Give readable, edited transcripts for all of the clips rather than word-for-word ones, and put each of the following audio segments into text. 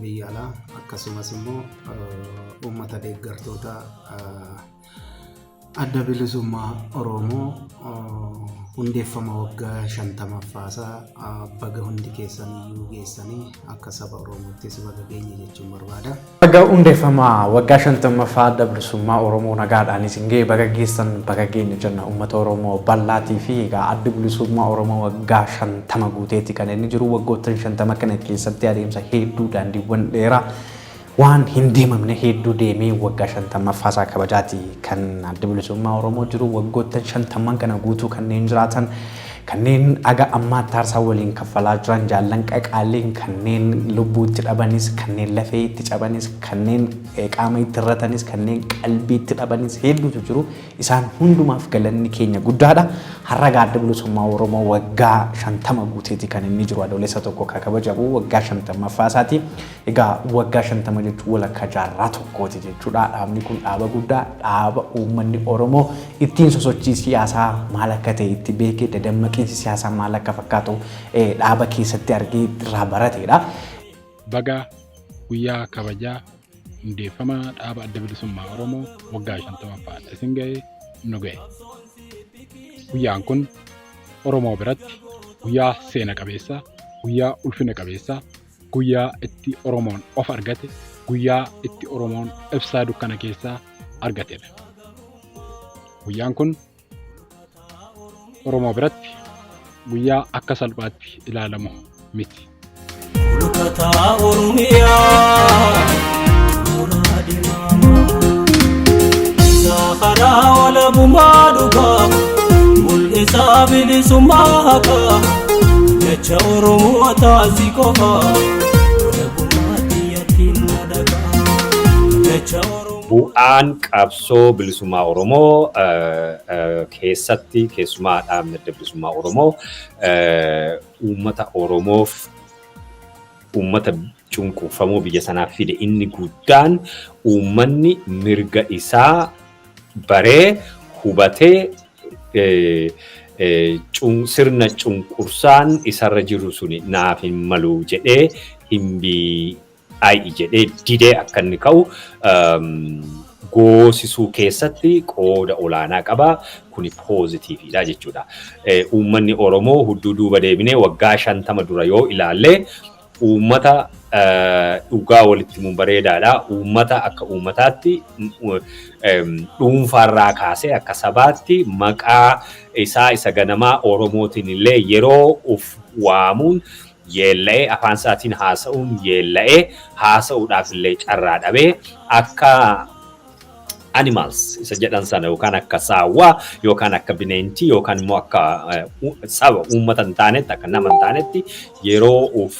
biyya alaa akkasumas immoo uummata deeggartoota adda bilisummaa Oromoo hundeeffama waggaa 50ffaasaa baga hundi keessaniyyuu geessanii akka saba Oromoottis baga geenye jechuun barbaada. Baga hundeeffama waggaa 50ffaa adda bilisummaa Oromoo nagaadhaanis hingee baga geessan baga geenye jenna uummata Oromoo bal'aatii fi egaa adda bilisummaa Oromoo waggaa 50 guuteetti kan inni jiru waggoota 50 kana keessatti adeemsa hedduu daandiiwwan dheeraa waan hindi mamne hedduu deemee waggaa 50ffaasaa kabajaati kan adda bilisummaa Oromoo jiru waggoota 50 kana guutuu kanneen jiraatan kanneen aga ammaa taarsaa waliin kaffalaa jiran jaallan qaqaaleen kanneen lubbuutti dhabanis kanneen lafee itti cabanis kanneen qaama itti irratanis kanneen qalbii itti dhabanis hedduutu jiru isaan hundumaaf galanni keenya guddaadha har'a adda bilisummaa Oromoo waggaa 50 guuteeti kan inni jiru adoolessa tokko kabajamu waggaa 50ffaasaati egaa waggaa 50 jechuun walakkaa jaarraa tokkooti jechuudha dhaabni kun dhaaba guddaa dhaaba uummanni Oromoo ittiin sosochii siyaasaa maal akka ta'e itti beekee dadammaqiinsi siyaasaa maal akka fakkaatu dhaaba keessatti argee irraa barateedha. Baga guyyaa kabajaa hundeeffama dhaaba adda bilisummaa Oromoo waggaa 50ffaa isin ga'e nu ga'e. Guyyaan kun Oromoo biratti guyyaa seena qabeessa, guyyaa ulfina qabeessa, guyyaa itti Oromoon of argate, guyyaa itti Oromoon ibsaa dukkana keessaa argatedha. Guyyaan kun Oromoo biratti guyyaa akka salphaatti ilaalamu miti. Lukataa Oromiyaa muraadi mama Sahara wala bumaduka mul'isa bilisummaa haqa jecha Oromoo taasii qofa wala bumaatti yatiin madaga jecha bu'aan qabsoo bilisummaa Oromoo keessatti keessumaa dhaabni adda bilisummaa Oromoo uummata Oromoof uummata cunqurfamoo biyya sanaaf fide inni guddaan uummanni mirga isaa baree hubatee sirna cunqursaan isarra jiru suni naaf hin malu jedhee jedhee didee akka inni ka'u goosisuu keessatti qooda olaanaa qaba kuni poozitiividha jechuudha. Uummanni Oromoo hudduu duuba deebinee waggaa 50 dura yoo ilaalle uummata dhugaa walitti mun bareedaadha. Uummata akka uummataatti dhuunfaarraa kaasee akka sabaatti maqaa isaa isa ganamaa Oromootiin illee yeroo uf waamuun yeella'ee afaan isaatiin haasa'uun yeella'ee haasa'uudhaaf illee carraa dhabee akka animals isa jedhan sana yookaan akka saawwaa yookaan akka bineentii yookaan immoo akka saba uummata hin taanetti akka nama hin taanetti yeroo uf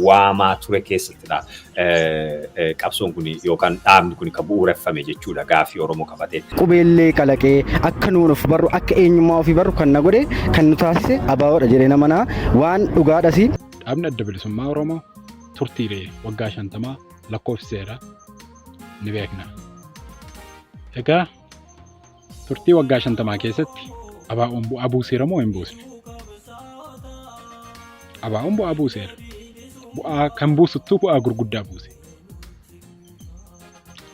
waamaa ture keessattidha. Qabsoon kun yookaan dhaabni kun kan bu'uureffame jechuudha gaaffii Oromoo qabatee. Qubeellee kalaqee akka nuun of barru akka eenyummaa ofii barru kan na godhe kan nu taasise abaawoodha jedhee namanaa waan dhugaadhasi. Dhaabni adda bilisummaa Oromoo turtiilee waggaa 50 lakkoofsiseera ni beekna. Egaa turtii waggaa 50 keessatti abaawoon bu'aa buuseera moo hin buusne? Abaawoon bu'aa buuseera. Bu'aa kan buusuttuu bu'aa gurguddaa buuse.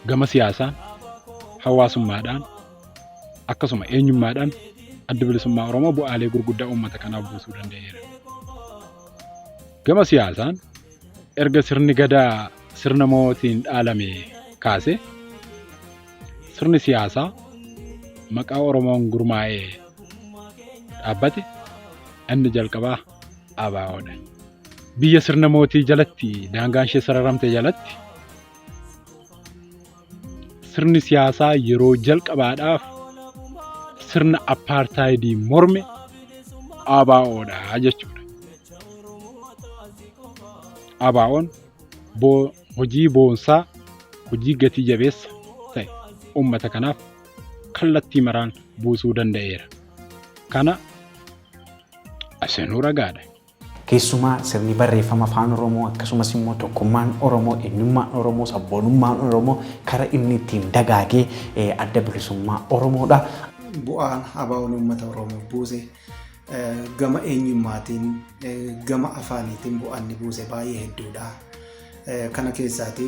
Gama siyaasaan, hawaasummaadhaan, akkasuma eenyummaadhaan adda bilisummaa Oromoo bu'aalee gurguddaa uummata kanaaf buusuu danda'eera. Gama siyaasaan erga sirni gadaa sirna mootiin dhaalame kaase sirni siyaasaa maqaa Oromoon gurmaa'ee dhaabbate inni jalqabaa abaawoodha. Biyya sirna mootii jalatti daangaan ishee sararamte jalatti sirni siyaasaa yeroo jalqabaadhaaf sirna apartaayidii morme abaawoodha jechuudha. Abaawoon hojii boonsaa hojii gatii jabeessa ta'e uummata kanaaf kallattii maraan buusuu danda'eera. Kana asenuu ragaadha. Keessumaa sirni barreeffama afaan Oromoo akkasumas immoo tokkummaan Oromoo eenyummaan Oromoo sabboonummaan Oromoo karaa inni ittiin dagaagee adda bilisummaa Oromoodha. Bu'aan abaawoon uummata Oromoo buuse gama eenyummaatiin gama afaaniitiin bu'aan ni buuse baay'ee hedduudha. Kana keessaati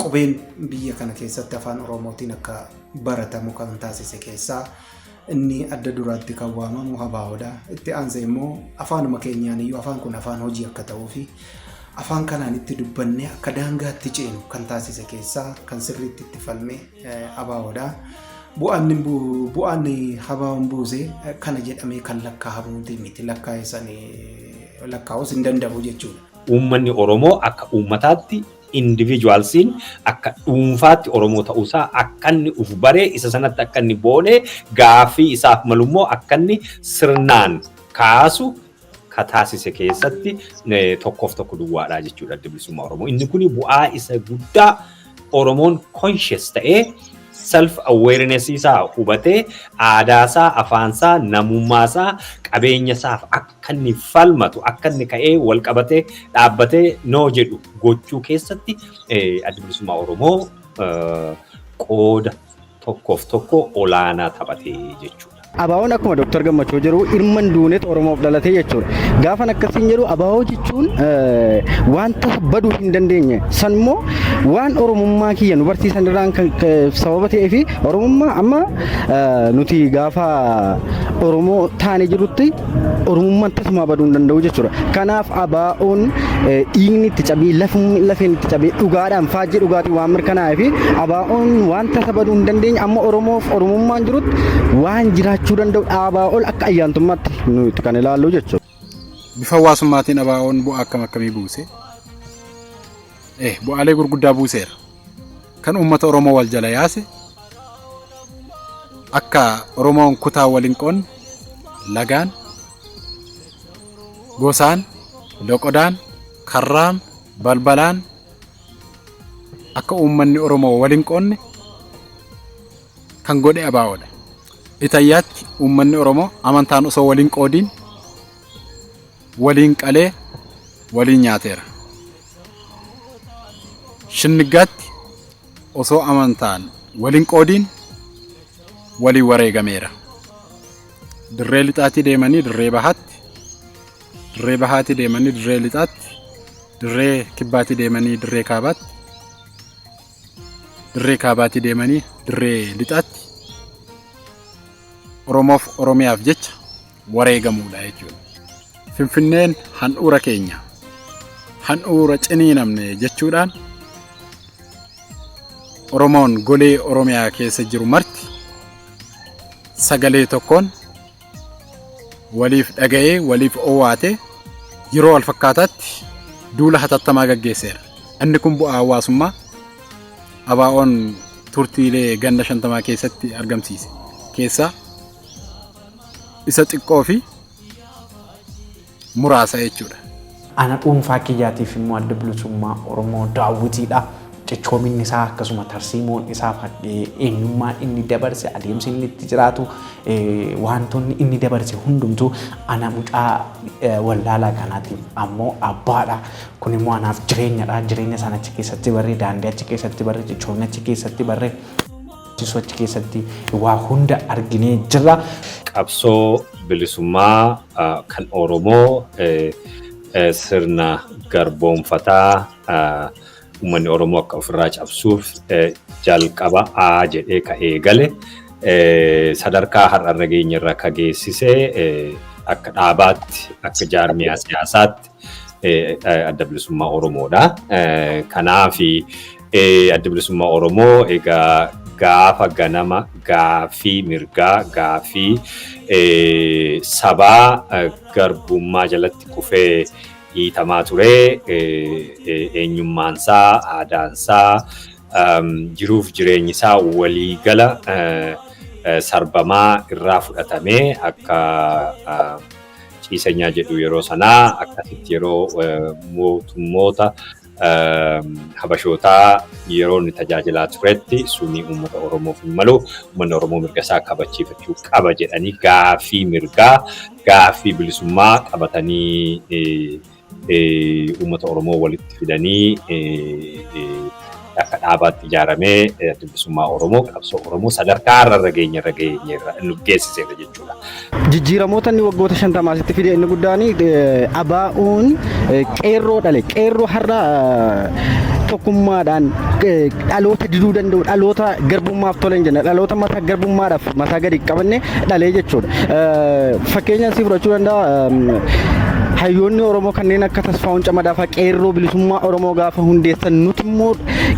qubeen biyya kana keessatti afaan Oromootiin akka baratamu kan taasise keessaa inni adda duraatti kan waamamu habaa'oodha. Itti aansee immoo afaanuma keenyaan iyyuu afaan kun afaan hojii akka ta'uu fi afaan kanaan itti dubbannee akka daangaatti ceenu kan taasise keessaa kan sirriitti itti falme habaa'oodha. Bu'aan habaa'oon buuse kana jedhamee kan lakkaa'amuuti miti lakkaa'uus hin danda'u jechuudha. Uummanni Oromoo akka uummataatti individualsiin akka dhuunfaatti Oromoo ta'uusaa akka inni uf baree isa sanatti akka inni boonee gaaffii isaaf malummoo akka inni sirnaan kaasu ka taasise keessatti tokkoof tokko duwwaadha jechuudha adda bilisummaa Oromoo. Inni kun bu'aa isa guddaa Oromoon conscious ta'ee self awareness isaa hubatee aadaasaa, afaansaa, namummaasaa, qabeenyasaaf akka inni falmatu, akka inni ka'ee wal qabatee dhaabbatee noo jedhu gochuu keessatti adda bilisummaa Oromoo qooda tokkoof tokko olaanaa taphatee jechuudha. Abaa'oon akkuma Dr. Gammachuu jiru ilman duunet Oromoof dhalatee jechuudha. Gaafan akkasiin jedhu abaa'oo jechuun wanta baduu hin dandeenye sanimmoo waan Oromummaa kiyya nu barsiisan irraan kan sababa ta'ee fi Oromummaa amma nuti gaafa Oromoo taane jirutti Oromummaan tasuma baduu hin danda'u jechuudha. Kanaaf abaa'oon dhiigni itti cabee lafeen itti cabee dhugaadhaan faajjii dhugaatii waan mirkanaa'ee fi abaa'oon wanta baduu hin dandeenye amma Oromoof Oromummaan jirutti waan jiraachuu danda'u dhaabaa ol akka ayyaantummaatti nuti kan ilaallu jechuudha. Bifa hawaasummaatiin abaa'oon bu'aa akkamii buuse? Bu'aalee gurguddaa buuseera. Kan uummata Oromoo wal jala yaase akka Oromoon kutaa waliin qoonne lagaan, gosaan, loqodaan, karraan, balbalaan akka uummanni Oromoo waliin qoonne kan godhe abaa'oodha. Itayyaatti uummanni Oromoo amantaan osoo waliin qoodiin waliin qalee waliin nyaateera. Shinniggaatti osoo amantaan waliin qoodiin waliin wareegameera. Dirree lixaatti deemanii dirree bahaatti, dirree bahaatti deemanii dirree lixaatti, dirree kibbaatti deemanii dirree kaabaatti, dirree kaabaatti deemanii dirree lixaatti Oromoof Oromiyaaf jecha wareegamuudha jechuudha. Finfinneen handhuura keenya, handhuura ciniinamne jechuudhaan Oromoon golee Oromiyaa keessa jiru marti sagalee tokkoon waliif dhaga'ee waliif owwaatee yeroo wal fakkaataatti duula hatattamaa gaggeesseera. Inni kun bu'aa hawaasummaa abaa'oon turtiilee ganna 50 keessatti argamsiise keessaa isa xiqqoo fi muraasa jechuudha. Ana dhuunfaa kiyyaatiif immoo adda bilisummaa Oromoo daawwitiidha. Cichoominni isaa akkasuma tarsiimoon isaa eenyummaan inni dabarse adeemsi inni itti jiraatu wantoonni inni dabarse hundumtuu ana mucaa wallaalaa kanaatiif ammoo abbaadha. Kun immoo anaaf jireenyadha. Jireenya sana achi keessatti barree, daandii achi keessatti barree, cichoomni achi keessatti barree, achi keessatti waa hunda arginee jirra. Qabsoo bilisummaa kan Oromoo sirna garboomfataa uummanni Oromoo akka ofirraa cabsuuf jalqaba jedhee ka'ee gale sadarkaa har'a geenyerra ka geessise akka dhaabaatti akka jaarmiyaa siyaasaatti adda bilisummaa Oromoodha. Kanaaf adda bilisummaa Oromoo egaa gaafa ganama gaaffii mirgaa gaaffii sabaa garbummaa jalatti kufee hiitamaa ture eenyummaansaa aadaansaa jiruuf jireenyisaa waliigala sarbamaa irraa fudhatamee akka ciisenyaa jedhu yeroo sanaa akkasitti yeroo mootummoota habashootaa yeroo inni tajaajilaa turetti sunii uummata Oromoof hin malu uummanni Oromoo mirga isaa kabachiifachuu qaba jedhanii gaaffii mirgaa gaaffii bilisummaa qabatanii uummata Oromoo walitti fidanii akka dhaabaatti ijaaramee adda bilisummaa Oromoo qabsoo Oromoo sadarkaa irra geenye nu geessiseera jechuudha. Jijjiiramoota inni waggoota 50 asitti fide inni guddaan ABO'n qeerroo dhale. Qeerroo har'a tokkummaadhaan dhaloota diduu danda'u, dhaloota garbummaaf tolan jenna, dhaloota mataa garbummaadhaaf mataa gadi qabanne dhalee jechuudha. Fakkeenya asii fudhachuu danda'a. Hayyoonni Oromoo kanneen akka Tasfaa'uun Camadaafaa qeerroo bilisummaa Oromoo gaafa hundeessan nuti immoo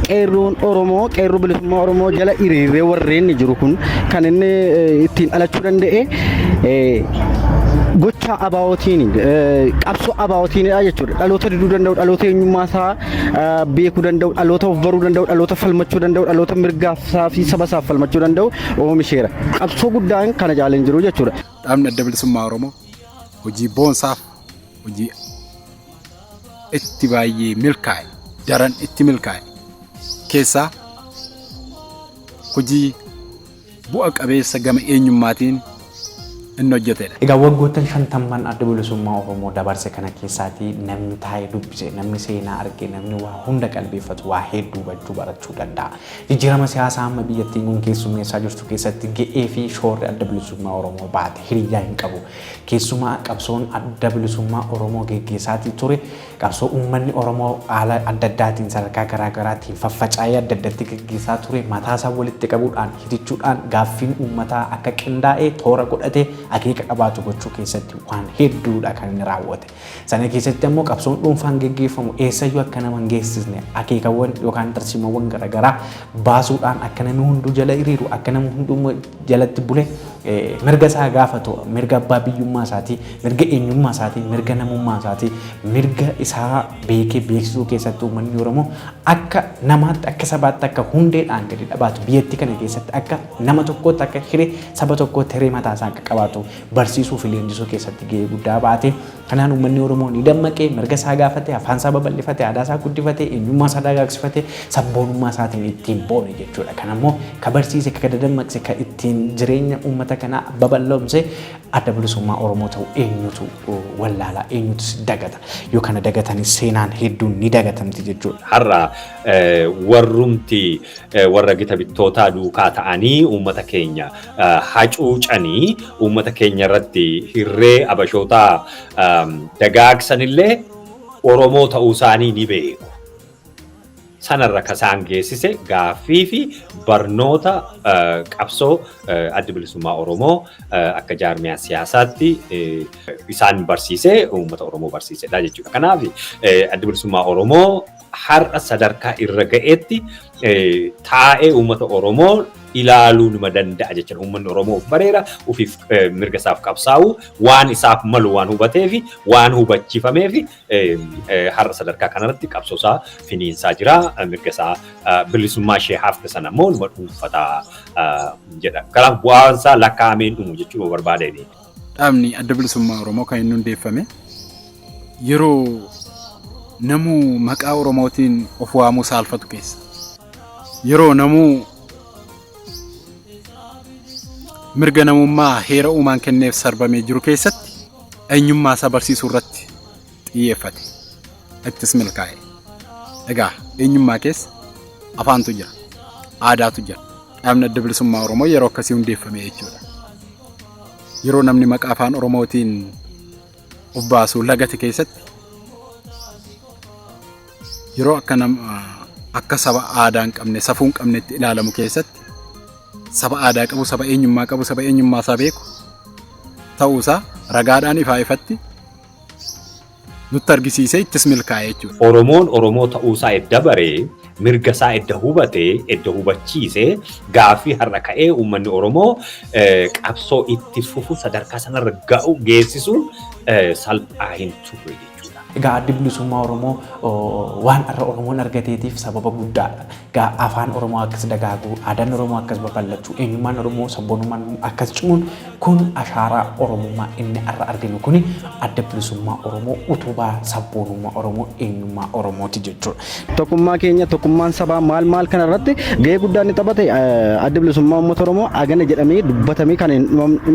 qeerroon Oromoo qeerroo bilisummaa Oromoo jala hiriiree warreen jiru kun kan inni ittiin dhalachuu danda'e gocha ABO'tiin qabsoo ABO'tiinidha jechuudha. Dhaloota diduu danda'u, dhaloota eenyummaa isaa beekuu danda'u, dhaloota of baruu danda'u, dhaloota falmachuu danda'u, dhaloota mirgaasaa fi saba isaaf falmachuu danda'u oomisheera. Qabsoo guddaan kana jaalan jiru jechuudha. Dhaabni adda bilisummaa Oromoo hojii boonsaaf hojii itti baay'ee milkaa'e daran itti milkaa'e keessaa hojii bu'a qabeessa gama eenyummaatiin inni hojjetedha. Egaa waggoottan 50 adda bilisummaa Oromoo dabarse kana keessatti namni taa'ee dubbise, namni seenaa arge, namni waa hunda qalbeeffatu waa hedduu hubachuu barachuu danda'a. Jijjiirama siyaasaa amma biyyattiin kun keessummeessaa jirtu keessatti ga'ee fi shoorri adda bilisummaa Oromoo baate hiriyaa hin qabu. Keessumaa qabsoon adda bilisummaa Oromoo geggeessaatii ture qabsoo uummanni Oromoo haala adda addaatiin sadarkaa garaa garaatiin faffaca'ee adda addatti geggeessaa ture mataasaa walitti qabuudhaan hirichuudhaan gaaffiin uummataa akka qindaa'ee toora godhatee akeeka qabaatu gochuu keessatti waan hedduudha kan inni raawwate. Sana keessatti ammoo qabsoon dhuunfaan geggeeffamu eessayyuu akka nama hin geessisne akeekawwan yookaan tarsiimawwan garaagaraa baasuudhaan akka namni hunduu jala hiriiru akka namni hunduu jalatti bule mirga isaa gaafatu mirga abbaa biyyummaa isaatii mirga eenyummaa isaatii mirga namummaa isaatii mirga isaa beekee beeksisuu keessatti uummanni Oromoo akka namaatti akka sabaatti akka hundeedhaan gadi dhaabatu biyyattii kana keessatti akka nama tokkootti akka hiree saba tokkootti hiree mataa isaa akka qabaatu barsiisuu fi leenjisuu keessatti gahee guddaa baate. Kanaan uummanni Oromoo ni dammaqee mirga isaa gaafate afaan isaa babal'ifate aadaa isaa guddifate eenyummaa isaa dagaagsifate sabboonummaa isaatiin ittiin boone jechuudha. Kan ammoo ka barsiise ka dammaqse ka ittiin jireenya uummata kana babal'oomse adda bilisummaa Oromoo ta'u eenyutu wallaalaa eenyutu dagata yoo kana dagatanis seenaan hedduun ni dagatamti jechuudha. Har'a warrumti warra gita bittootaa duukaa ta'anii uummata keenya hacuucanii uummata keenya irratti hirree abashootaa dagaagsanillee Oromoo ta'uu isaanii ni beeku. Sanarra kasaan geessise gaaffii fi barnoota qabsoo adda bilisummaa Oromoo akka jaarmiyaa siyaasaatti isaan barsiisee uummata Oromoo barsiisedha jechuudha. Kanaaf adda bilisummaa Oromoo har'a sadarkaa irra ga'eetti taa'ee uummata Oromoo ilaaluu nima danda'a jechuudha. Uummanni Oromoo of bareera ufiif mirga isaaf qabsaa'u waan isaaf malu waan hubatee fi waan hubachiifamee fi har'a sadarkaa kanarratti qabsoosaa finiinsaa jira. Mirga isaa bilisummaa ishee hafte sana immoo nima dhuunfataa jedha. Kanaaf bu'aan isaa lakkaa'ameen dhumu jechuudha barbaadeen. Dhaabni adda bilisummaa Oromoo kan inni hundeeffame yeroo namuu maqaa Oromootiin of waamuu saalfatu keessa yeroo namuu mirga namummaa heera uumaan kenneef sarbamee jiru keessatti eenyummaa isaa barsiisuu irratti xiyyeeffate ittis milkaa'e. Egaa eenyummaa keessa afaantu jira, aadaatu jira. Dhaabni adda bilisummaa Oromoo yeroo akkasii hundeeffame jechuudha. Yeroo namni maqaa afaan Oromootiin of baasuu lagate keessatti yeroo akka saba aadaa hin qabne safuu hin qabnetti ilaalamu keessatti saba aadaa qabu saba eenyummaa qabu saba eenyummaa isaa beeku ta'uusaa ragaadhaan ifaa ifatti nutti argisiisee ittis milkaa'e jechuudha. Oromoon Oromoo ta'uusaa edda baree mirga isaa edda hubatee edda hubachiisee gaaffii har'a ka'ee uummanni Oromoo qabsoo itti fufu sadarkaa sanarra ga'u geessisuun salphaa hin turre jechuudha. Egaa addi bilisummaa Oromoo waan har'a Oromoon argateetiif sababa guddaadha. Egaa afaan Oromoo akkas dagaagu, aadaan Oromoo akkas babal'achuu, eenyummaan Oromoo sabboonummaan akkas cimuun kun ashaaraa Oromummaa inni har'a arginu kuni adda bilisummaa Oromoo utubaa sabboonummaa Oromoo eenyummaa Oromooti jechuudha. Tokkummaa keenya tokkummaan sabaa maal kana irratti gahee guddaa inni taphate adda bilisummaa uummata Oromoo agana jedhamee dubbatamee kan hin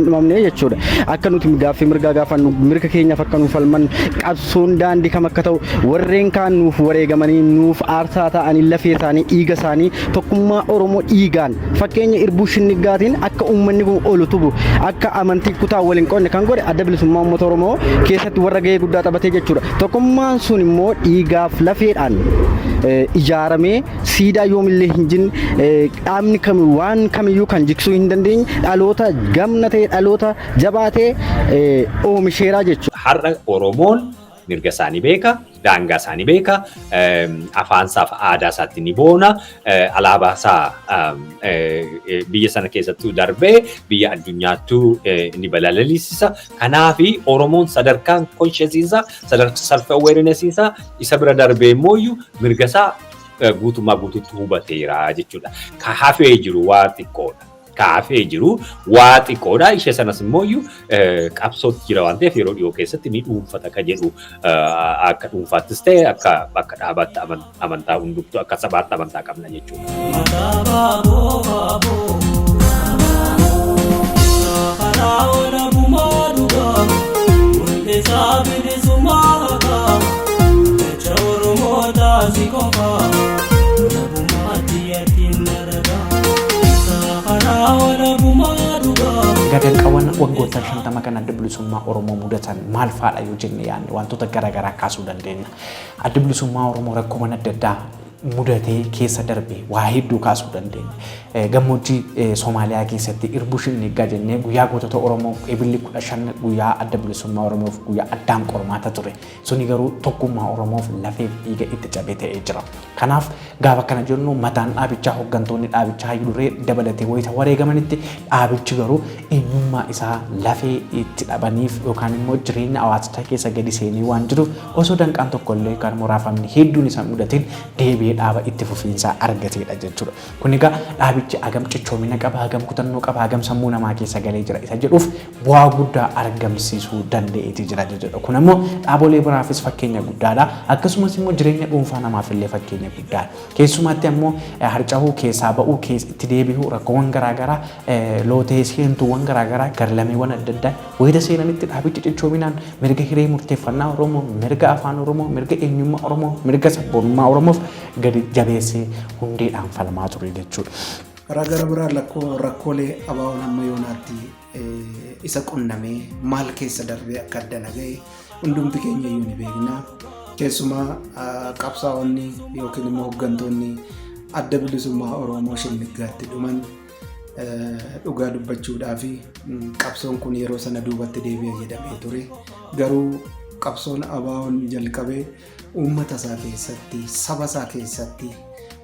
dhumamne jechuudha. Akka nuti gaaffii mirgaa gaafannu mirga keenyaaf akka nu falman qabsoon daandii kam akka ta'u warreen kaan nuuf wareegamanii nuuf aarsaa ta'anii lafee isaanii dhiiga isaanii tokkummaa Oromoo dhiigaan fakkeenya irbuu shinniggaatiin akka uummanni kun olu tubu akka amantii kutaa waliin qonne kan godhe adda bilisummaa uummata Oromoo keessatti warra gahee guddaa taphatee jechuudha. Tokkummaan sun immoo dhiigaaf lafeedhaan ijaaramee siidaa yoomillee hin jinne dhaabni kamiyyuu waan kamiyyuu kan jiksuu hin dandeenye dhaloota gamna ta'e dhaloota jabaa ta'e oomisheeraa jechuudha. Har'a Oromoon mirga isaanii beeka, daangaa isaanii beeka, afaan isaa fi aadaa isaatti ni boona, alaabaa isaa biyya sana keessattuu darbee biyya addunyaattuu ni balalisiisa. Kanaaf Oromoon sadarkaan konsheesiinsaa, sadarkaa self awarenessiinsaa isa bira darbee immoo mirga isaa guutummaa guutuutti hubateera jechuudha. Ka hafee jiru waa xiqqoodha. Kaafee jiru waa xiqqoodha. Ishee sanas immoo qabsootti jira waan ta'eef yeroo dhiyoo keessatti ni dhuunfata ka jedhu akka dhuunfaattis ta'e akka dhaabaatti amantaa hundumtuu akka sabaatti amantaa qabna Gadan qawan waggoota 50 kan adda bilisummaa Oromoo mudatan maal faadha yoo jenne yaadne wantoota garaagaraa kaasuu dandeenya. Adda bilisummaa Oromoo rakkoowwan adda addaa mudatee keessa darbe waa hedduu kaasuu dandeenya. Gammoojjii Soomaaliyaa keessatti irbuu shinnigaa jennee guyyaa gootota Oromoo ebilli 15 guyyaa adda bilisummaa Oromoof guyyaa addaan qormaata ture. Suni garuu tokkummaa Oromoof lafee dhiiga itti cabee ta'ee jira. Kanaaf gaafa kana jennu mataan dhaabichaa hooggantoonni dhaabichaa hayyuu duree dabalatee wayita wareegamanitti dhaabichi garuu eenyummaa isaa lafee itti dhabaniif yookaan immoo jireenya hawaasaa keessa gadi seenee waan jiruuf osoo danqaan tokkollee kan muraafamni hedduun isaa mudateen deebi'ee dhaaba itti fufiinsaa argateedha jechuudha. Kun egaa dhaabichi agam cichoomina qaba, agam kutannoo qaba, agam sammuu namaa keessa galee jira isa jedhuuf bu'aa guddaa argamsiisuu danda'eeti jira jechuudha. Kun ammoo dhaabolee biraafis fakkeenya guddaadha. Akkasumas immoo jireenya dhuunfaa namaaf illee fakkeenya guddaadha. Keessumatti ammoo harca'uu keessaa ba'uu itti deebi'uu rakkoowwan garaagaraa lootee seentuuwwan garaagaraa garlameewwan adda addaa wayita seenanitti dhaabichi cichoominaan mirga hiree murteeffannaa Oromoo, mirga afaan Oromoo, mirga eenyummaa Oromoo, mirga sabboonummaa Oromoof gadi jabeessee hundeedhaan falmaa ture jechuudha. Gara biraa rakkoolee abaawoon amma yoonaatti isa qunnamee maal keessa darbee akka adda nagahee hundumti keenya iyyuu ni beekna. Keessumaa qabsaa'onni yookiin immoo hooggantoonni adda bilisummaa Oromoo Shinnigaatti dhuman dhugaa dubbachuudhaa fi qabsoon kun yeroo sana duubatti deebi'ee jedhamee ture. Garuu qabsoon abaawoon jalqabee uummata isaa keessatti, saba isaa keessatti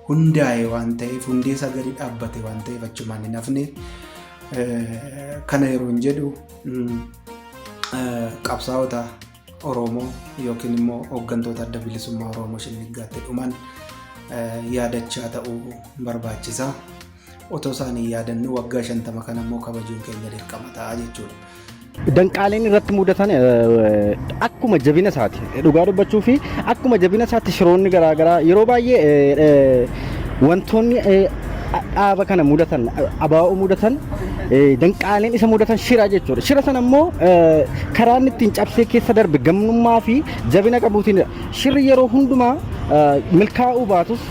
hundaa'e waan ta'eef, hundee isaa gadi dhaabbate waan ta'eef achumaan hin hafne. Kana yeroo jedhu qabsaa'ota Oromoo yookiin immoo hooggantoota adda bilisummaa Oromoo Shinnigaatti dhuman yaadachaa ta'uu barbaachisa. Otoo isaanii yaadannu waggaa 50 kana immoo kabajuun keenya dirqama ta'a jechuudha. Danqaaleen irratti mudatan akkuma jabina isaati dhugaa dubbachuu fi akkuma jabina isaatti shiroonni garaagaraa yeroo baay'ee wantoonni dhaaba kana mudatan abaa'oo mudatan danqaaleen isa mudatan shira jechuudha. Shira sana immoo karaa inni ittiin cabsee keessa darbe gamnummaa fi jabina qabuutiin shirri yeroo hundumaa milkaa'uu baatus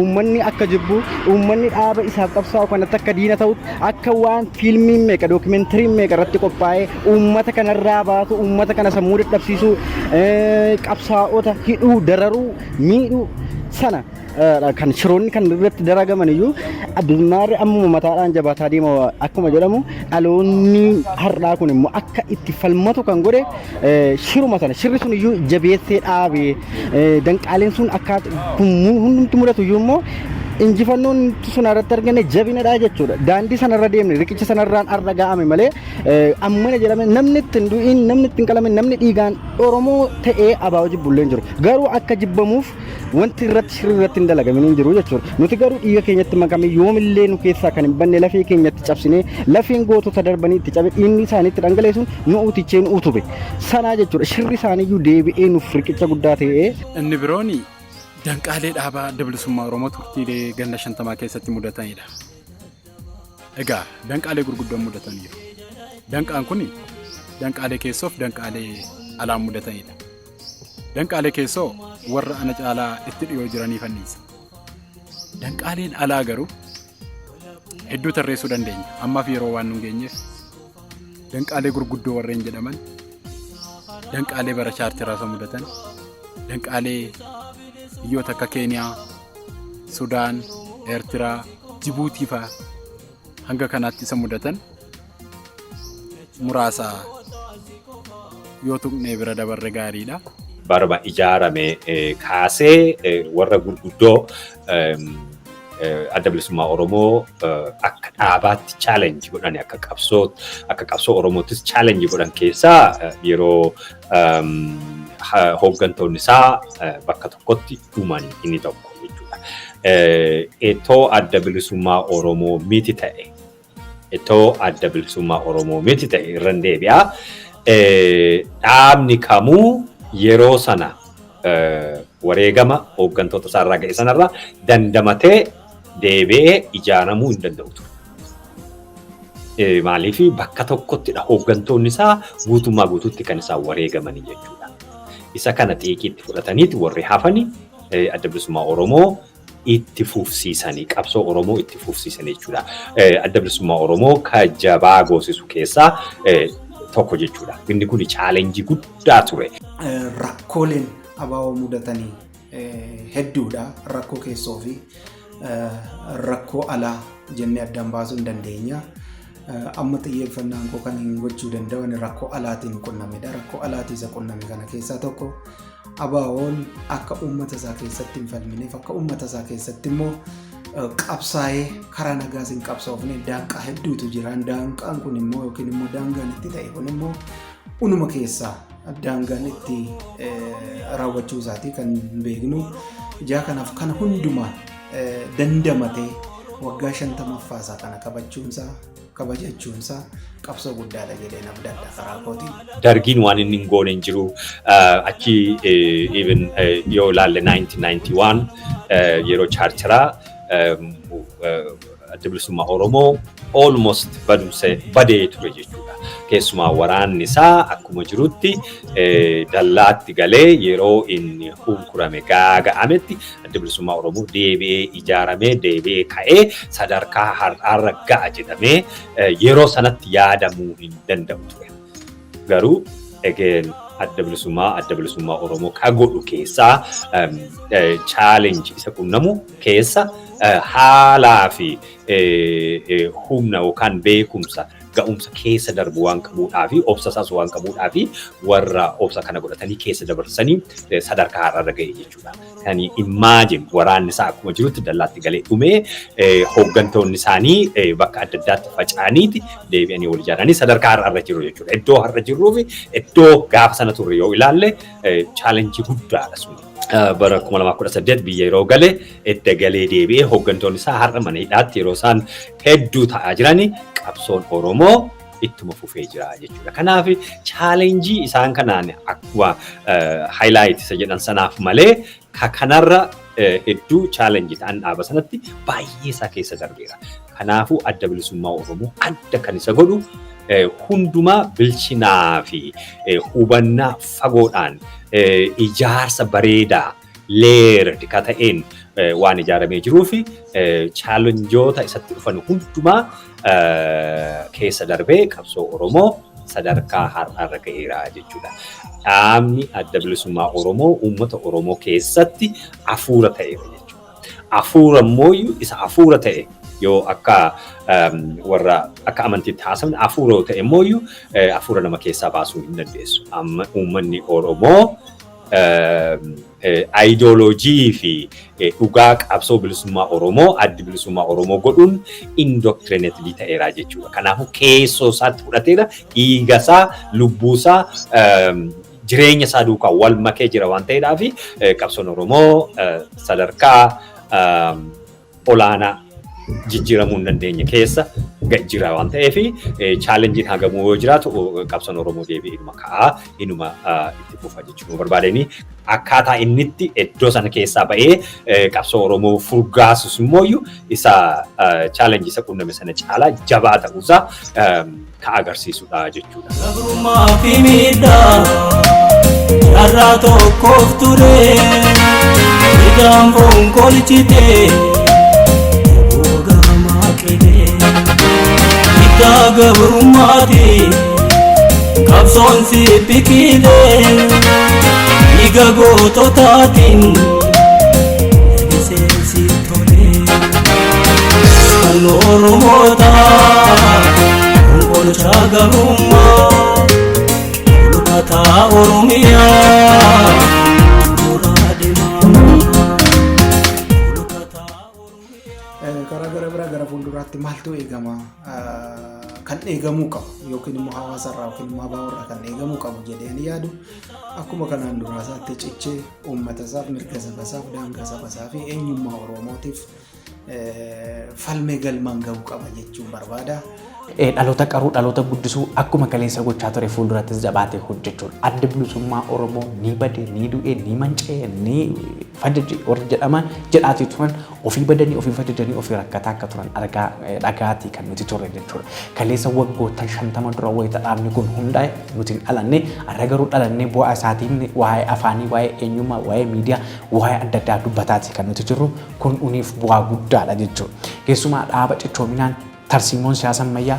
uummanni akka jibbu uummanni dhaaba isaaf qabsaa'u kanatti akka diina ta'utti akka waan fiilmiin meeqa dookimentariin meeqa irratti qophaa'ee uummata kanarraa baasu uummata kana sammuu dadhabsiisuu qabsaa'ota hidhuu dararuu miidhuu sana kan shiroonni kan irratti daragaman iyyuu addunyaarri ammuma mataadhaan jabaataa deema akkuma jedhamu dhaloonni har'aa kun immoo akka itti falmatu kan godhe shiruma sana shirri sun iyyuu jabeessee dhaabee danqaaleen sun akka hundumti mudatu iyyuu immoo injifannoon sun irratti argame jabinadha jechuudha. Daandii sanarra deemne riqicha sanarraan arra ga'ame malee ammana jedhame namni ittiin du'in namni ittiin qalame namni dhiigaan Oromoo ta'ee abaa'oo jibbullee hin jiru. Garuu akka jibbamuuf wanti irratti shirri irratti hin dalagamin hin jiru jechuudha. Nuti garuu dhiiga keenyatti makame yoomillee nu keessaa kan hin banne lafee keenyatti cabsine lafeen gootota darbanii itti cabe dhiigni isaaniitti dhangaleessuun nu utichee nu utube. Sanaa jechuudha shirri isaaniiyyuu deebi'ee nuuf riqicha guddaa ta'ee. Inni birooni danqaalee dhaabaa adda bilisummaa Oromoo turtiilee ganna 50 keessatti mudatanidha. Egaa danqaalee gurguddoon mudataniiru. Danqaan kun danqaalee keessoof danqaalee alaan mudatanidha. Danqaalee keessoo warra ana caalaa itti dhiyoo jiranii fanniisa. Danqaaleen alaa garuu hedduu tarreessuu dandeenya. Ammaaf yeroo waan nu hin geenyeef danqaalee gurguddoo warreen jedhaman, danqaalee bara chaartiraa isa mudatan, danqaalee biyyoota akka Keeniyaa, Sudaan, Eertiraa, Jibuutii fa'aa hanga kanaatti isa mudatan muraasa yoo tuqnee bira dabarre gaariidha. Barba ijaarame kaasee warra gurguddoo adda bilisummaa Oromoo akka dhaabaatti challenge godhan akka qabsoo Oromoottis challenge godhan keessaa yeroo hooggantoonni isaa bakka tokkotti dhuman inni tokko jechuudha. Etoo adda bilisummaa Oromoo miti ta'e irra deebi'aa dhaabni kamuu yeroo sana wareegama hooggantoota isaarraa ga'e sanarraa dandamatee deebi'ee ijaaramuu hin danda'u ture. Maaliif bakka tokkottidha hooggantoonni isaa guutummaa guutuutti kan isaan wareegamanii jechuudha. Isa kana xiiqiitti fudhataniiti warri hafanii adda bilisummaa Oromoo itti fufsiisanii qabsoo Oromoo itti fufsiisanii jechuudha. Adda bilisummaa Oromoo ka jabaa goosisu keessaa tokko jechuudha. Inni kun chaalenjii guddaa ture. Rakkooleen abaaboo mudatanii hedduudha. Rakkoo keessoo fi rakkoo alaa jennee addaan baasuu hin dandeenya. Amma xiyyeeffannaan koo kan hin gochuu danda'an rakkoo alaatiin qunnamedha. Rakkoo alaatii isa qunname kana keessaa tokko abaaboon akka uummata isaa keessatti hin falmineef akka uummata isaa keessatti immoo qabsaa'ee karaa nagaas hin qabsoofne daanqaa hedduutu jira. Daanqaan kun immoo yookiin immoo daangaan itti ta'e kun immoo unuma keessaa daangaan itti raawwachuu isaatii kan beeknu. Ijaa kanaaf kana hundumaa dandamatee waggaa 50ffaasaa kana kabajachuunsaa qabsoo guddaadha jedhee nabdadha karaa kootiin. Dargiin waan inni hin goone hin jiru. Achi even yoo ilaalle 1991 yeroo chaartiraa adda bilisummaa Oromoo almost badee ture jechuudha. Keessumaa waraanni isaa akkuma jirutti dallaatti galee yeroo inni hunkurame gaaga'ametti adda bilisummaa Oromoo deebi'ee ijaaramee deebi'ee ka'ee sadarkaa har'aarra ga'a jedhamee yeroo sanatti yaadamuu hin danda'u ture. Garuu adda bilisummaa Oromoo ka godhu keessaa challenge isa qunnamu keessa haalaa fi humna yookaan beekumsa ga'umsa keessa darbu waan qabuudhaa fi obsa isaas waan qabuudhaa fi warra obsa kana godhatanii keessa dabarsanii sadarkaa har'aarra ga'e jechuudha. Kan imagine waraanni isaa akkuma jirutti dallaatti galee dhumee hooggantoonni isaanii bakka adda addaatti faca'aniiti deebi'anii wal ijaaranii sadarkaa har'aarra jiru jechuudha. Iddoo har'a jirruu fi iddoo gaafa sana turre yoo ilaalle chaalenjii guddaadha suni. Bara 2018 biyya yeroo gale itti galee deebi'ee hooggantoonni isaa har'a mana hidhaatti yeroo isaan hedduu ta'aa jiranii qabsoon Oromoo ittuma fufee jira jechuudha. Kanaaf chaalenjii isaan kanaan akkuma highlight isa jedhan sanaaf malee kanarra hedduu chaalenjii ta'an dhaaba sanatti baay'ee isaa keessa darbeera. Kanaafuu adda bilisummaa Oromoo adda kan isa godhu hundumaa bilchinaa fi hubannaa fagoodhaan ijaarsa bareedaa leerdi ka ta'een waan ijaaramee jiruu fi chaalenjoota isatti dhufan hundumaa keessa darbee qabsoo Oromoo sadarkaa har'aarra ga'eera jechuudha. Dhaabni adda bilisummaa Oromoo uummata Oromoo keessatti hafuura ta'eera jechuudha. Hafuura immoo isa hafuura ta'e yoo akka warra akka amantiitti haasofne hafuura ta'e immoo hafuura nama keessaa baasuu hin dandeessu. Amma uummanni Oromoo ideoloojii fi dhugaa qabsoo bilisummaa Oromoo addi bilisummaa Oromoo godhuun indoctrinatedly ta'eera jechuudha. Kanaafuu keessoo isaatti fudhateera dhiiga isaa lubbuu isaa jireenya isaa duukaa wal makee jira waan ta'eedhaaf qabsoon Oromoo sadarkaa olaanaa jijjiiramuu hin dandeenye keessa jira waan ta'eef chaalenjiin hagamuu yoo jiraatu qabsoon Oromoo deebi'ee inuma ka'aa inuma itti fufa jechuudha barbaadanii akkaataa innitti iddoo sana keessaa ba'ee qabsoo Oromoo furgaasus immoo isa chaalenjii isa qunname sana caalaa jabaa ta'uusaa ka agarsiisudha jechuudha. jaarraa tokkoof ture idaan fonkolchite gogamaa qelee itti gabrummaati qabsoon si biqilee dhiiga goototaatiin miseensi tolee kan Oromoota fonkolchaa gabrummaa Lukata Oromiyaa gara fuulduraatti maaltu eegama kan eegamuu qabu yookiin immoo hawaasarraa yookiin immoo abaawarraa kan eegamuu qabu jedheen yaadu akkuma kanaan duraasaatti cichee uummata isaaf mirga saba isaaf daangaa saba isaa fi eenyummaa Oromootiif falmee galmaan gahuu qaba jechuun barbaada. Dhaloota qaruu dhaloota guddisuu akkuma kaleessa gochaa ture fuuldurattis jabaatee hojjechuun adda bilisummaa Oromoo ni bade ni du'e ni manca'e ni fajjaje warri jedhaman jedhaatii turan ofii badanii ofii fajjajanii ofii rakkataa akka turan argaa dhagaatii kan nuti turre jechuudha. Kaleessa waggoottan 50 dura wayita dhaabni kun hundaa'e nuti dhalanne har'a garuu dhalanne bu'aa isaatiin waa'ee afaanii waa'ee eenyummaa waa'ee miidiyaa waa'ee adda addaa dubbataati kan nuti jirru kun uniif bu'aa guddaadha jechuudha. Keessumaa dhaaba cichoominaan tarsiimoon siyaasa ammayyaa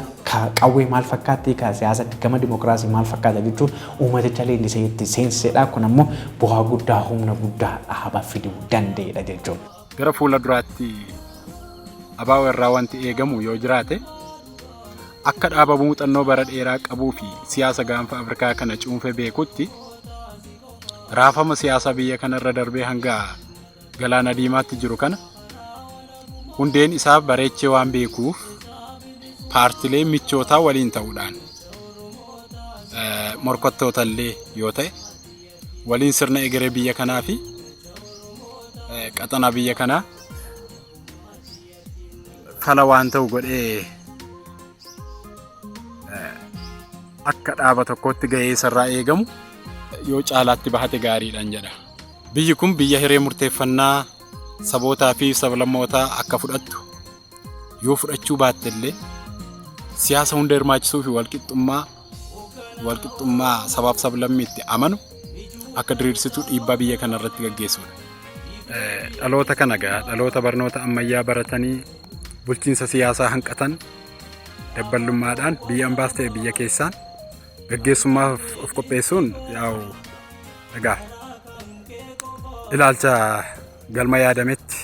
qawwee maal fakkaatti ka siyaasa gama dimokiraasii maal fakkaata jechuun uummaticha leenjisee itti seensedha kun ammoo bu'aa guddaa humna guddaa dhaaba fiduu danda'edha jechuudha. Gara fuula duraatti abaa'oo irraa wanti eegamu yoo jiraate akka dhaaba muuxannoo bara dheeraa qabuu fi siyaasa gaanfa Afrikaa kana cuunfee beekutti raafama siyaasa biyya kanarra darbee hanga galaana diimaatti jiru kana hundeen isaa bareechee waan beekuuf paartilee michootaa waliin ta'uudhaan morkattoota illee yoo ta'e waliin sirna egeree biyya kanaa fi qaxana biyya kanaa fala waan ta'u godhee akka dhaaba tokkotti gahee isarraa eegamu yoo caalaatti bahate gaariidhaan jedha. Biyyi kun biyya hiree murteeffannaa sabootaa fi sablammootaa akka fudhattu yoo fudhachuu baatte illee siyaasa hunda hirmaachisuu fi walqixxummaa sabaaf sablammiitti amanu akka diriirsituu dhiibbaa biyya kana irratti gaggeessudha. Dhaloota kana dhaloota barnoota ammayyaa baratanii bulchiinsa siyaasaa hanqatan dabballummaadhaan biyya ambaas ta'e biyya keessaan gaggeessummaaf of qopheessuun egaa ilaalcha galma yaadametti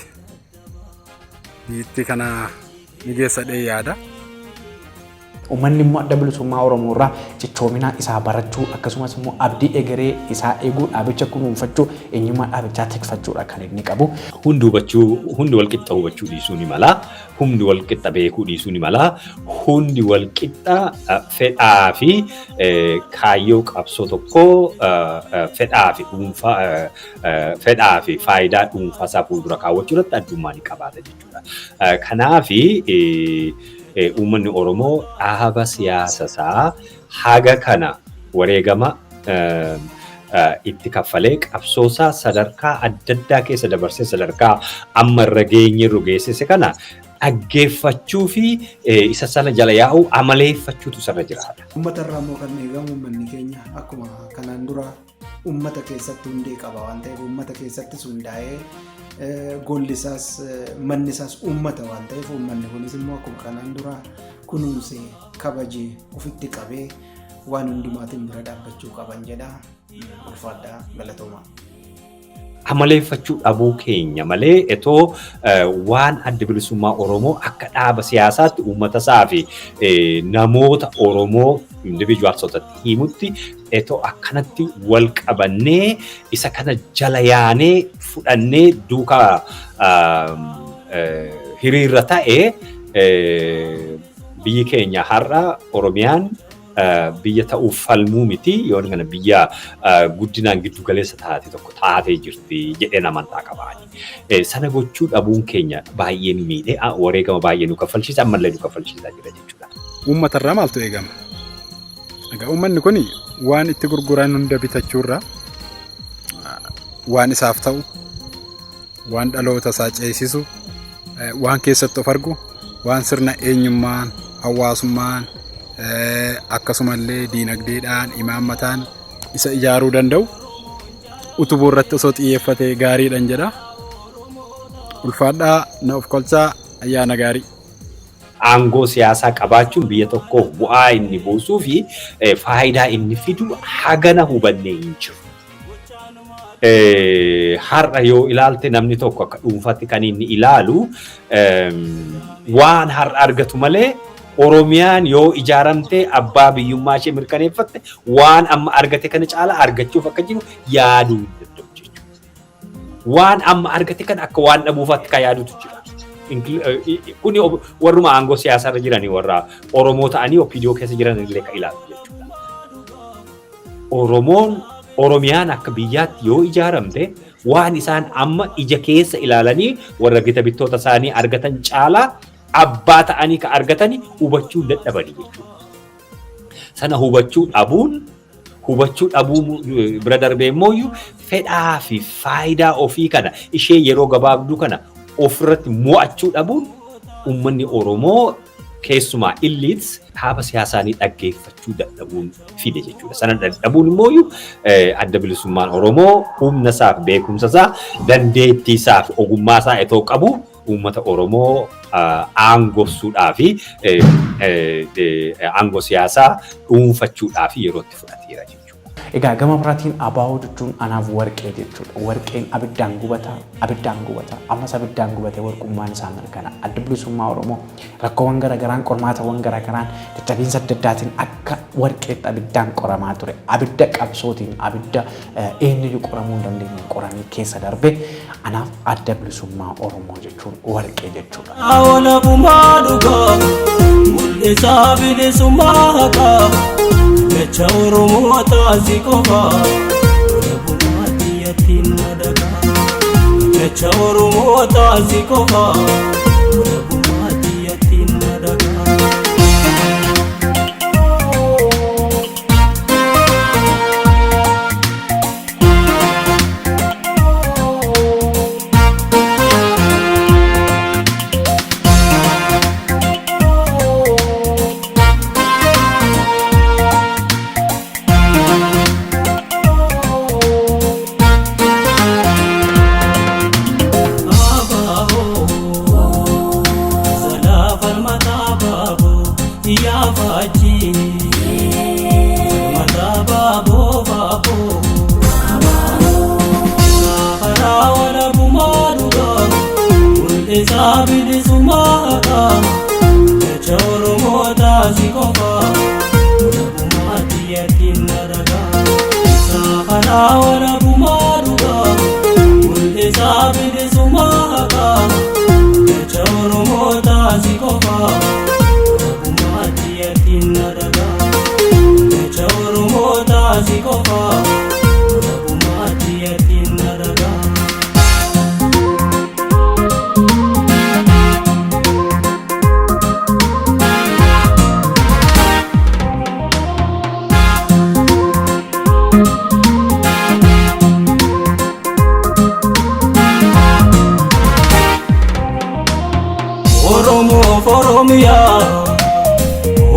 biyyattii kana ni geessadhee yaada. Uummanni immoo adda bilisummaa Oromoo irraa cichoomina isaa barachuu akkasumas immoo abdii egeree isaa eeguu dhaabicha kunuunfachuu eenyummaa dhaabichaa tikfachuudha kan inni qabu. Hundi walqixa hubachuu dhiisuu ni mala. Hundi walqixa beekuu dhiisuu ni mala. Hundi walqixa fedhaa fi kaayyoo qabsoo tokkoo fedhaa fi faayidaa dhuunfaa isaa fuuldura kaawwachuu irratti addummaa ni qabaata jechuudha. Kanaafi uummanni Oromoo dhaaba siyaasa isaa haga kana wareegama itti kaffalee qabsoosaa sadarkaa adda addaa keessa dabarsee sadarkaa amma irra geenyerru geessise kana dhaggeeffachuu fi isa sana jala yaa'uu amaleeffachuutu sarra jiraata. Uummata irraa immoo kan eegamu uummanni keenya akkuma kanaan dura uummata keessatti hundee qaba waan ta'eef uummata keessattis hundaa'ee golli isaas manni isaas uummata waan ta'eef uummanni kunis immoo akkuma kanaan dura kunuunsee kabajee ofitti qabee waan hundumaatiin bira dhaabbachuu qaban jedha. Ulfaadhaa galatoomaa. Amaleeffachuu dhabuu keenya malee etoo waan adda bilisummaa Oromoo akka dhaaba siyaasaatti uummata isaa fi namoota Oromoo individuaalsotatti himutti etoo akkanatti wal qabannee isa kana jala yaanee fudhannee duukaa hiriirra ta'ee biyyi keenya har'a Oromiyaan biyya ta'uuf falmuu miti yoon kana biyya guddinaan giddu galeessa taate tokko taatee jirti jedhee amantaa qabaani. Sana gochuu dhabuun keenya baay'ee nu miidhee wareegama baay'ee nu kaffalchiisa ammallee nu kaffalchiisaa jira jechuudha. Uummata irraa maaltu eegama? Egaa uummanni kun waan itti gurguran hunda bitachuurraa waan isaaf ta'u waan dhaloota isaa ceesisu waan keessatti of argu waan sirna eenyummaan hawaasummaan akkasumallee diinagdeedhaan imaammataan isa ijaaruu danda'u utubuu irratti osoo xiyyeeffate gaariidhaan jedha. Ulfaadhaa na of kolchaa ayyaana gaarii. Aangoo siyaasaa qabaachuun biyya tokkoof bu'aa inni buusuu fi faayidaa inni fidu hagana hubannee hin jiru. Har'a yoo ilaalte namni tokko akka dhuunfaatti kan inni ilaalu waan har'a argatu malee Oromiyaan yoo ijaaramtee abbaa biyyummaa ishee mirkaneeffatte waan amma argate kana caalaa argachuuf akka jiru yaaduu hin danda'u jechuudha. Waan amma argate kana akka waan dhabuufaatti kan yaadutu jira. Kuni warruma aangoo siyaasaa irra jiranii warra Oromoo ta'anii OPDO keessa jiran illee kan ilaalu jechuudha. Oromiyaan akka biyyaatti yoo ijaaramte waan isaan amma ija keessa ilaalanii warra gita bittoota isaanii argatan caalaa abbaa ta'anii ka argatanii hubachuu dadhabanii jechuudha. Sana hubachuu dhabuu bira darbee immoo fedhaa fi faayidaa ofii kana ishee yeroo gabaabduu kana ofirratti mo'achuu dhabuun uummanni Oromoo keessumaa illiits haaba siyaasaanii dhaggeeffachuu dadhabuun fide jechuudha. Sana dadhabuun immoo adda bilisummaan Oromoo humna isaa fi beekumsa isaa dandeettii isaa fi ogummaa isaa itoo qabu uummata Oromoo aangofsuudhaa fi aangoo siyaasaa dhuunfachuudhaa fi yeroo itti fudhateera jechuudha. Egaa gama biraatiin abaa'oo jechuun anaaf warqee jechuudha. Warqeen abiddaan gubata. Ammas abiddaan gubate warqummaan isaa mirkana. Adda bilisummaa Oromoo rakkoowwan garagaraan qormaatawwan garagaraan dadhabiinsa adda addaatiin akka warqeetti abiddaan qoramaa ture. Abidda qabsootiin abidda eenyuyyuu qoramuu hin dandeenye qoramee keessa darbe anaaf adda bilisummaa Oromoo jechuun warqee jechuudha. Awwaala bumaa dhugaa mul'isaa bilisummaa haqaa. Jecha Oromoo taasii qofaa lola bumaatti yattiin madagaa. Jecha Oromoo taasii qofaa lola bumaatti yattiin madagaa.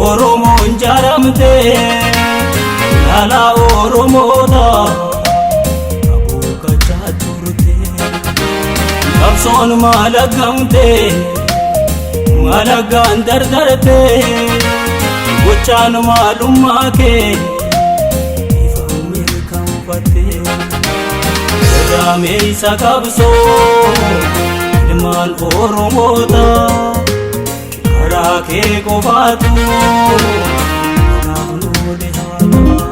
Oromoo njaaramte lala Oromoota abuukachaa turte qabsoon malagamte malagaan dardarte gochaan maalummaa kee ifa mirkanfatte gadaamee isa qabsoo ilmaan Oromoota. Raake kofatu, naannoo deemaa.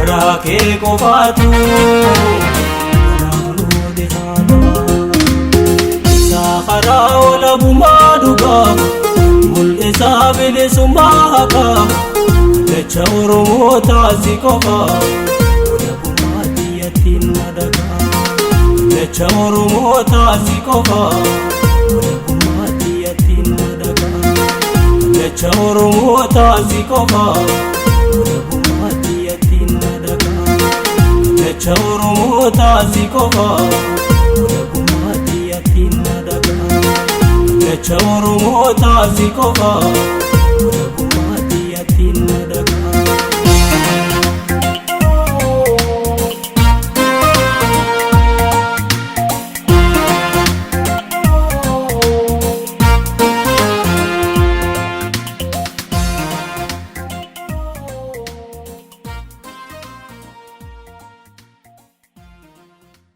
Raake kofatu, naannoo deemaa. Saafaraa ola bumaa dhugaa, mul'isaa bilisummaa haqaa. Jecha Oromoo taasii qofaa, ola bumaatti yattiin madagaa. Jecha Oromoo taasii qofaa. Jecha Oromoo taasii qofaa lola bumaatti yattiin madagaa. Jecha Oromoo taasii qofaa lola bumaatti yattiin madagaa. Jecha Oromoo taasii qofaa.